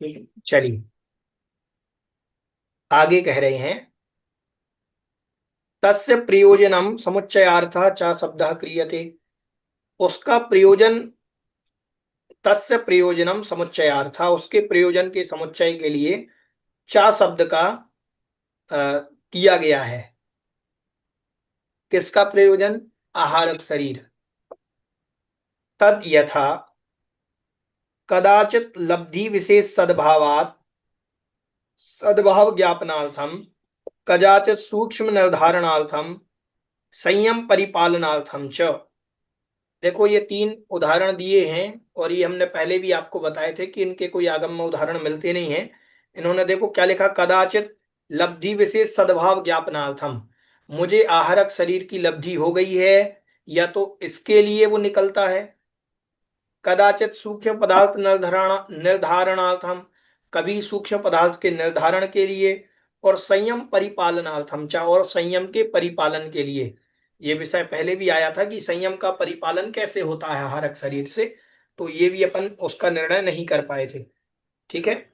ठीक है, चलिए आगे कह रहे हैं, तस्य प्रयोजनम समुच्चयार्थः च शब्दः क्रियते। उसका प्रयोजन, तस्य प्रयोजनम समुच्चयार्थः, उसके प्रयोजन के समुच्चय के लिए चा शब्द का किया गया है। किसका प्रयोजन? आहारक शरीर। तद यथा कदाचित लब्धि विशेष सद्भावात्, सद्भाव ज्ञापनार्थम, कदाचित सूक्ष्म निर्धारणार्थम, संयम परिपालनार्थम च। देखो ये 3 उदाहरण दिए हैं, और ये हमने पहले भी आपको बताए थे कि इनके कोई आगम में उदाहरण मिलते नहीं है। इन्होंने देखो क्या लिखा, कदाचित लब्धि विशेष सद्भाव ज्ञापनार्थम, मुझे आहारक शरीर की लब्धि हो गई है, या तो इसके लिए वो निकलता है। कदाचित सूक्ष्म पदार्थ निर्धारणार्थम, कभी सूक्ष्म पदार्थ के निर्धारण के लिए, और संयम परिपालनार्थम चा, और संयम के परिपालन के लिए। ये विषय पहले भी आया था कि संयम का परिपालन कैसे होता है आहारक शरीर से, तो ये भी अपन उसका निर्णय नहीं कर पाए थे। ठीक है,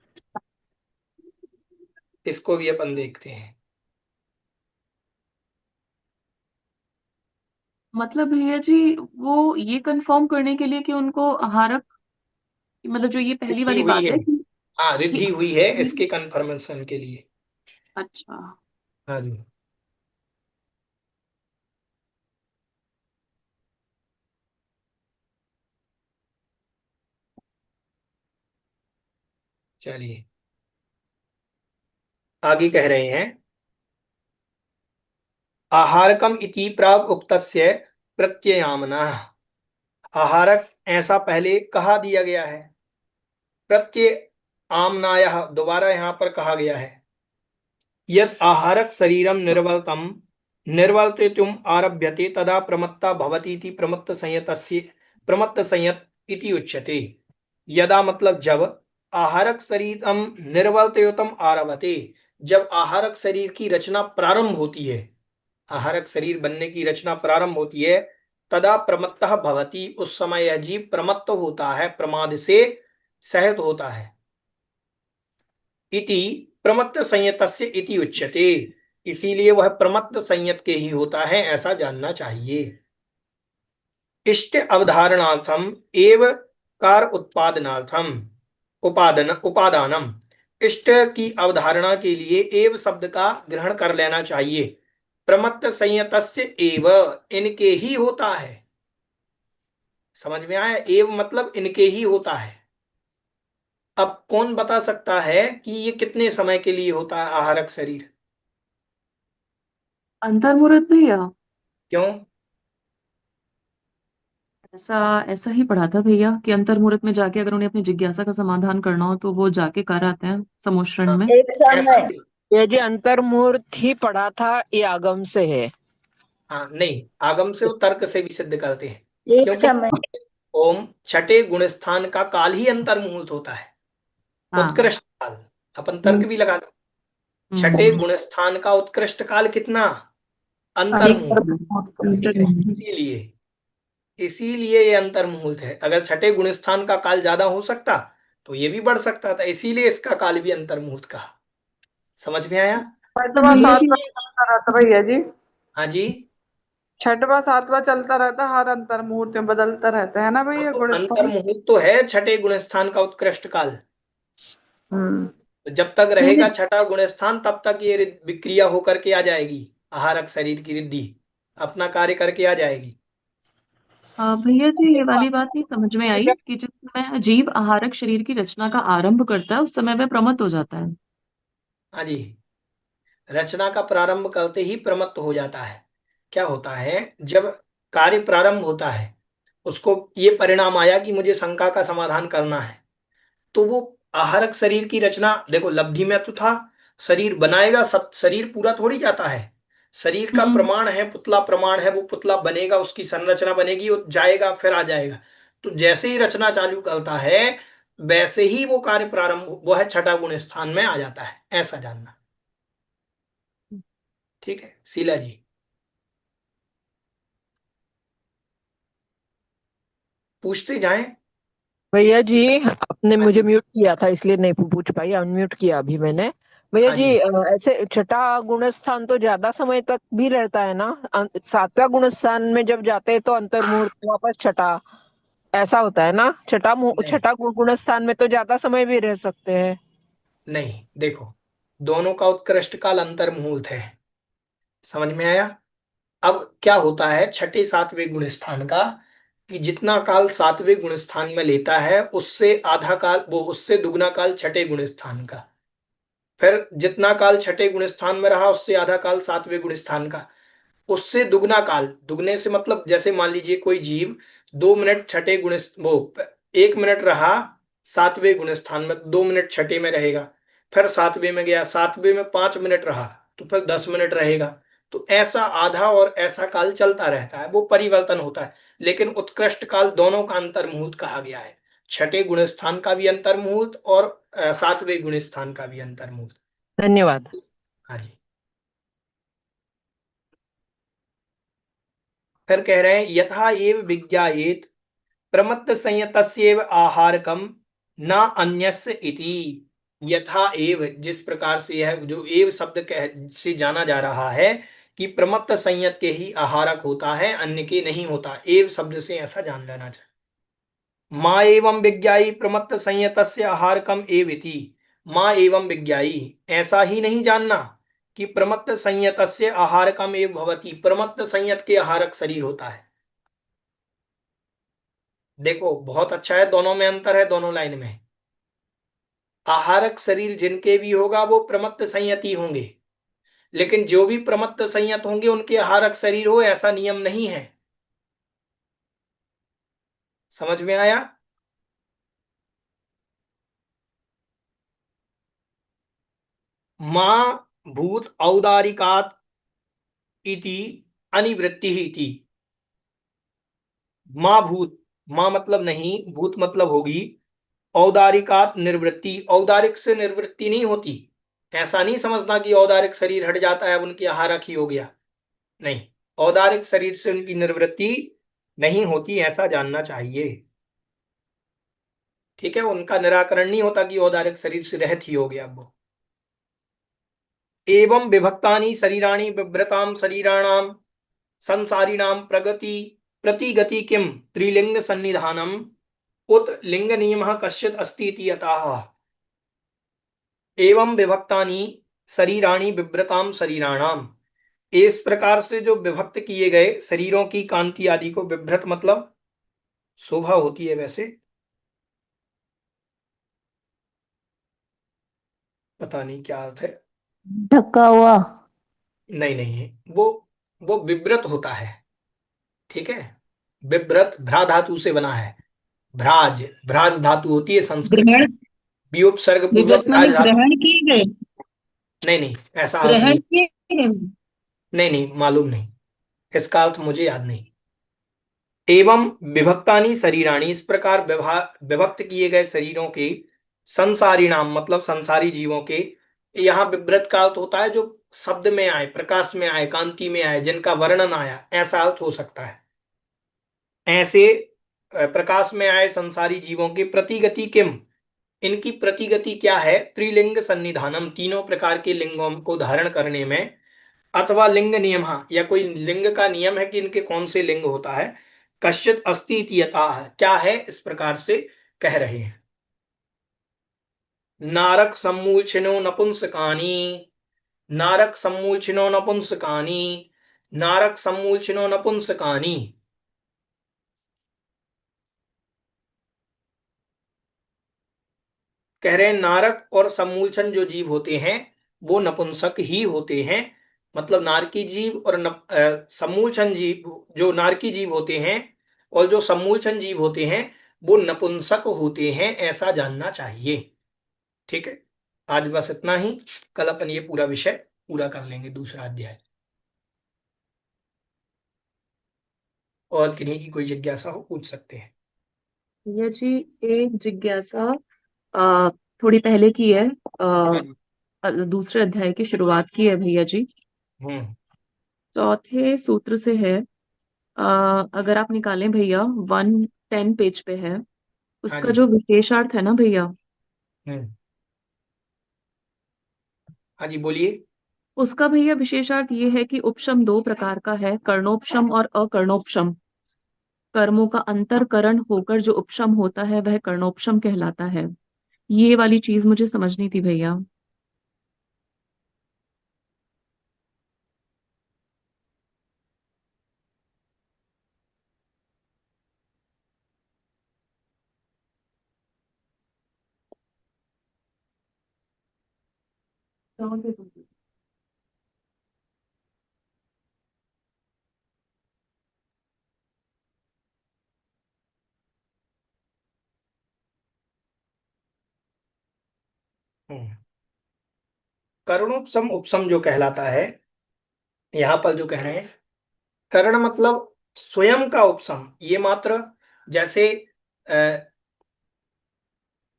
इसको भी अपन देखते हैं। मतलब भैया जी, वो ये कंफर्म करने के लिए कि उनको आहारक, मतलब जो ये पहली रिद्धि वाली हुई बात है, है हाँ कि रिद्धि हुई है, इसके कंफर्मेशन के लिए। अच्छा, हाँ जी, चलिए आगे कह रहे हैं, आहारकम इति प्राग उक्तस्य प्रत्ययामना। आहारक ऐसा पहले कहा दिया गया है, प्रत्यय आमनाया दोबारा यहां पर कहा गया है। यद आहारक शरीरम निर्वलतम निर्वर्तितुम आरभ्यते तदा प्रमत्ता भवति इति प्रमत्त संयत इति उच्यते। यदा मतलब जब, आहारक शरीरम निर्वर्तयुतम आरभते, जब आहारक शरीर की रचना प्रारंभ होती है, आहारक शरीर बनने की रचना प्रारंभ होती है, तदा प्रमत्तः भवति, उस समय यह जीव प्रमत्त होता है, प्रमाद से सहित होता है। इति प्रमत्त संयतस्य इति उच्यते, इसीलिए वह प्रमत्त संयत के ही होता है, ऐसा जानना चाहिए। इष्ट अवधारणार्थम एव कार उत्पादनार्थम उपादानम, इष्ट की अवधारणा के लिए एव शब्द का ग्रहण कर लेना चाहिए। प्रमत्त संयतस्य एव, इनके ही होता है। समझ में आया? एव मतलब इनके ही होता है। अब कौन बता सकता है कि ये कितने समय के लिए होता है आहारक शरीर? अंतर्मुहूर्त भैया, क्यों? ऐसा ऐसा ही पढ़ा था भैया कि अंतर्मुहूर्त में जाके अगर उन्हें अपनी जिज्ञासा का समाधान करना हो तो वो जाके कर आते हैं समुश्रण में। एक ऐसा समय, ये जी अंतर्मुहूर्त ही पढ़ा था, ये आगम से है। हाँ नहीं, आगम से वो तर्क से भी सिद्ध करते हैं, एक क्योंकि समय, ओम छठे गुणस्थान का काल ही अंतर्मुहूर्त होता है, हाँ। उत्कृष्ट काल। अपन तर्क भी लगा दो, छठे गुणस्थान का उत्कृष्ट काल कितना? अंतर्मुहूर्त। इसीलिए इसीलिए ये अंतर्मुहूर्त है। अगर छठे गुणस्थान का काल ज्यादा हो सकता तो ये भी बढ़ सकता था, इसीलिए इसका काल भी अंतर्मुहूर्त कहा। समझ में आया? छठवा भैया जी सातवां चलता रहता भैया जी, हाँ जी। छठवा सातवां चलता रहता, हर अंतर मुहूर्त में बदलता रहता है ना भैया तो गुणस्थान। अंतर्मुहूर्त तो है छठे गुणस्थान का उत्कृष्ट काल। हम्म। तो जब तक रहेगा छठा गुणस्थान तब तक ये विक्रिया होकर के आ जाएगी, आहारक शरीर की रिद्धि अपना कार्य करके आ जाएगी। भैया जी ये वाली बात नहीं समझ में आई कि जिस समय जीव आहारक शरीर की रचना का आरंभ करता है उस समय वह प्रमत्त हो जाता है। हाँ जी, रचना का प्रारंभ करते ही प्रमत्त हो जाता है। क्या होता है, जब कार्य प्रारंभ होता है, उसको ये परिणाम आया कि मुझे शंका का समाधान करना है, तो वो आहारक शरीर की रचना, देखो लब्धि में तो था, शरीर बनाएगा, सब शरीर पूरा थोड़ी जाता है। शरीर का प्रमाण है, पुतला प्रमाण है, वो पुतला बनेगा, उसकी संरचना बनेगी, वो जाएगा फिर आ जाएगा। तो जैसे ही रचना चालू करता है वैसे ही वो कार्य प्रारंभ, वो है छठा गुण स्थान में आ जाता है, ऐसा जानना। ठीक है शीला जी, पूछते जाएं। भैया जी आपने हाँ मुझे जी। म्यूट किया था इसलिए नहीं पूछ पाई, अनम्यूट किया अभी मैंने। भैया हाँ जी जी। ऐसे छठा गुणस्थान तो ज्यादा समय तक भी रहता है ना? सातवां गुणस्थान में जब जाते हैं तो अंतर्मुहूर्त, वापस छठा, ऐसा होता है ना? नहीं छठा गुणस्थान में तो ज्यादा समय भी रह सकते हैं। नहीं, देखो दोनों का उत्कृष्ट काल अंतर मुहूर्त है। समझ में आया? अब क्या होता है छठे सातवें गुण स्थान का, कि जितना काल सातवें गुण स्थान में लेता है उससे आधा काल, वो उससे दुगना काल छठे गुण स्थान का, फिर जितना काल छठे गुण स्थान में रहा उससे आधा काल सातवें गुण स्थान का, उससे दुगना काल, दुगने से मतलब जैसे मान लीजिए कोई जीव 2 मिनट छठे गुण, वो 1 मिनट रहा सातवें गुण स्थान में, 2 मिनट छठे में रहेगा, फिर सातवें में गया, सातवें में 5 मिनट रहा तो फिर 10 मिनट रहेगा। तो ऐसा आधा और ऐसा काल चलता रहता है, वो परिवर्तन होता है। लेकिन उत्कृष्ट काल दोनों का अंतर मुहूर्त कहा गया है, छठे गुण स्थान का भी अंतर मुहूर्त और सातवें गुण स्थान का भी अंतर मुहूर्त। धन्यवाद। हाँ जी। फिर कह रहे हैं यथा एव विज्ञायेत प्रमत्त संयतस्येव आहारकम न अन्यस्य इति। यथा एव, जिस प्रकार से यह जो एव शब्द से जाना जा रहा है कि प्रमत्त संयत के ही आहारक होता है, अन्य के नहीं होता, एव शब्द से ऐसा जान लेना चाहिए। माँ एवं विज्ञाई प्रमत्त संयतस्य आहारकम एव इति। माँ एवं विज्ञाई, ऐसा ही नहीं जानना कि प्रमत्त संयतस्य आहारकम एव भवति, प्रमत्त संयत के आहारक शरीर होता है। देखो बहुत अच्छा है, दोनों में अंतर है, दोनों लाइन में। आहारक शरीर जिनके भी होगा वो प्रमत्त संयति होंगे, लेकिन जो भी प्रमत्त संयत होंगे उनके आहारक शरीर हो ऐसा नियम नहीं है। समझ में आया? मां भूत औदारिकात इति अनिवृत्ति इति। मां भूत, मां मतलब नहीं, भूत मतलब होगी, औदारिकात निर्वृत्ति, औदारिक से निर्वृत्ति नहीं होती। ऐसा नहीं समझना कि औदारिक शरीर हट जाता है उनके आहारक ही हो गया, नहीं, औदारिक शरीर से उनकी निर्वृत्ति नहीं होती, ऐसा जानना चाहिए। ठीक है, उनका निराकरण नहीं होता कि औदारिक शरीर से रहित ही हो गया वो। एवं विभक्तानि शरीराणि बिभ्रताम शरीराणाम संसारिणाम प्रगति प्रतिगति किम त्रिलिंग सन्निधानम उत लिंग नियमः कश्चित् अस्ति इति यतः। एवं विभक्तानि शरीराणि बिभ्रताम शरीराणाम, इस प्रकार से जो विभक्त किए गए शरीरों की कांति आदि को, विभ्रत मतलब शोभा होती है वैसे, पता नहीं क्या अर्थ है, ढका हुआ। नहीं नहीं, वो विव्रत होता है। ठीक है, विव्रत भ्रा धातु से बना है, भ्राज, भ्राज धातु होती है संस्कृत में, ग्रहण, वियोपसर्ग पूर्वक विगत माने भ्राज धातु। ग्रहण किए गए, नहीं नहीं, ऐसा अर्थ ग्रहण नहीं, किए गए। नहीं नहीं मालूम नहीं, इसका अर्थ मुझे याद नहीं। एवं विभक्तानि शरीराणि, इस प्रकार विभक्त किए गए शरीरों के, संसारी नाम मतलब संसारी जीवों के, यहाँ विव्रत का अर्थ होता है जो शब्द में आए, प्रकाश में आए, कांति में आए, जिनका वर्णन आया, ऐसा अर्थ हो सकता है। ऐसे प्रकाश में आए संसारी जीवों की प्रतिगति किम, इनकी प्रतिगति क्या है, त्रिलिंग सन्निधानम, तीनों प्रकार के लिंगों को धारण करने में, अथवा लिंग नियम, या कोई लिंग का नियम है कि इनके कौन से लिंग होता है, कश्चित अस्ति इति यतः, क्या है, इस प्रकार से कह रहे हैं। नारक सम्मूलछिनो नपुंसकानी, नारक सम्मूलछिनो नपुंसकानी, नारक सम्मूलछिनो नपुंसकानी। कह रहे हैं नारक और सम्मूलछन जो जीव होते हैं वो नपुंसक ही होते हैं, मतलब नारकी जीव और सम्मूलछन जीव, जो नारकी जीव होते हैं और जो सम्मूलछन जीव होते हैं वो नपुंसक होते हैं, ऐसा जानना चाहिए। ठीक है, आज बस इतना ही, कल अपन ये पूरा विषय पूरा कर लेंगे, दूसरा अध्याय। और किन्हीं की कोई जिज्ञासा हो पूछ सकते हैं। भैया जी एक जिज्ञासा थोड़ी पहले की है, दूसरे अध्याय की शुरुआत की है भैया जी। चौथे सूत्र से है, अगर आप निकालें भैया 110 पेज पे है, उसका जो विशेषार्थ है ना भैया, हाँ जी बोलिए। उसका भैया विशेषार्थ ये है कि उपशम दो प्रकार का है, कर्णोपशम और अकर्णोपशम। कर्मों का अंतरकरण होकर जो उपशम होता है वह कर्णोपशम कहलाता है। ये वाली चीज मुझे समझनी थी भैया। कर्णोपशम उपशम जो कहलाता है, यहां पर जो कह रहे हैं, कर्ण मतलब स्वयं का उपशम, ये मात्र जैसे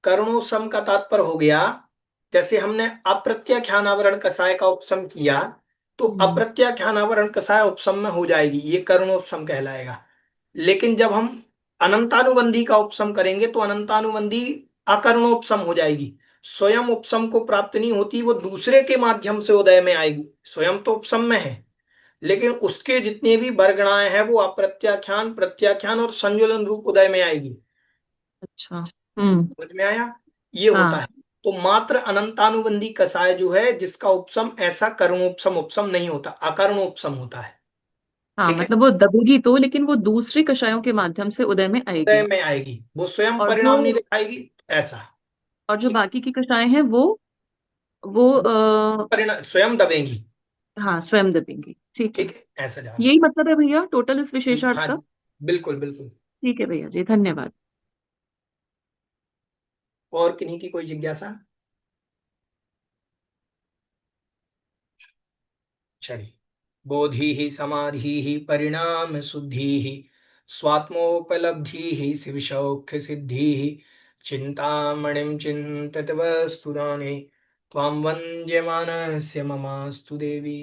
कर्णोपशम का तात्पर्य हो गया, जैसे हमने अप्रत्याख्यानावरण कषाय का उपशम किया तो अप्रत्याख्यानावरण कषाय उपशम में हो जाएगी, ये कर्णोपशम कहलाएगा। लेकिन जब हम अनंतानुबंधी का उपशम करेंगे तो अनंतानुबंधी अकर्णोपशम हो जाएगी। स्वयं उपशम को प्राप्त नहीं होती, वो दूसरे के माध्यम से उदय में आएगी। स्वयं तो उपशम में है, लेकिन उसके जितने भी वर्गणाएं हैं वो अप्रत्याख्यान, प्रत्याख्यान और संयोजन रूप उदय में आएगी। अच्छा, समझ में आया, ये होता हाँ। है। तो मात्र अनंतानुबंधी कषाय जो है जिसका उपशम ऐसा कर्णोपशम उपशम नहीं होता, अकर्णोपशम होता है। हाँ, ठीक है, मतलब वो दबेगी तो, लेकिन वो दूसरे कषायों के माध्यम से उदय में उदय आएगी। में आएगी, वो स्वयं और परिणाम नहीं जो दिखाएगी, ऐसा। और जो बाकी की कषाएं हैं वो परिणाम स्वयं दबेंगी। हाँ, स्वयं दबेंगी। ठीक है, ठीक है, ऐसा जाना। यही मतलब है भैया टोटल इस विशेषार्थ हाँ का। बिल्कुल बिल्कुल। ठीक है भैया जी, धन्यवाद। और किन्हीं की कोई जिज्ञासा? चलिए। बोधि समाधि परिणाम शुद्धि स्वात्मोपलब्धि शिवसौख्य सिद्धि चिंतामणिं चिंतित वस्तुदाने त्वां वन्द्यमानस्य ममास्तु देवी।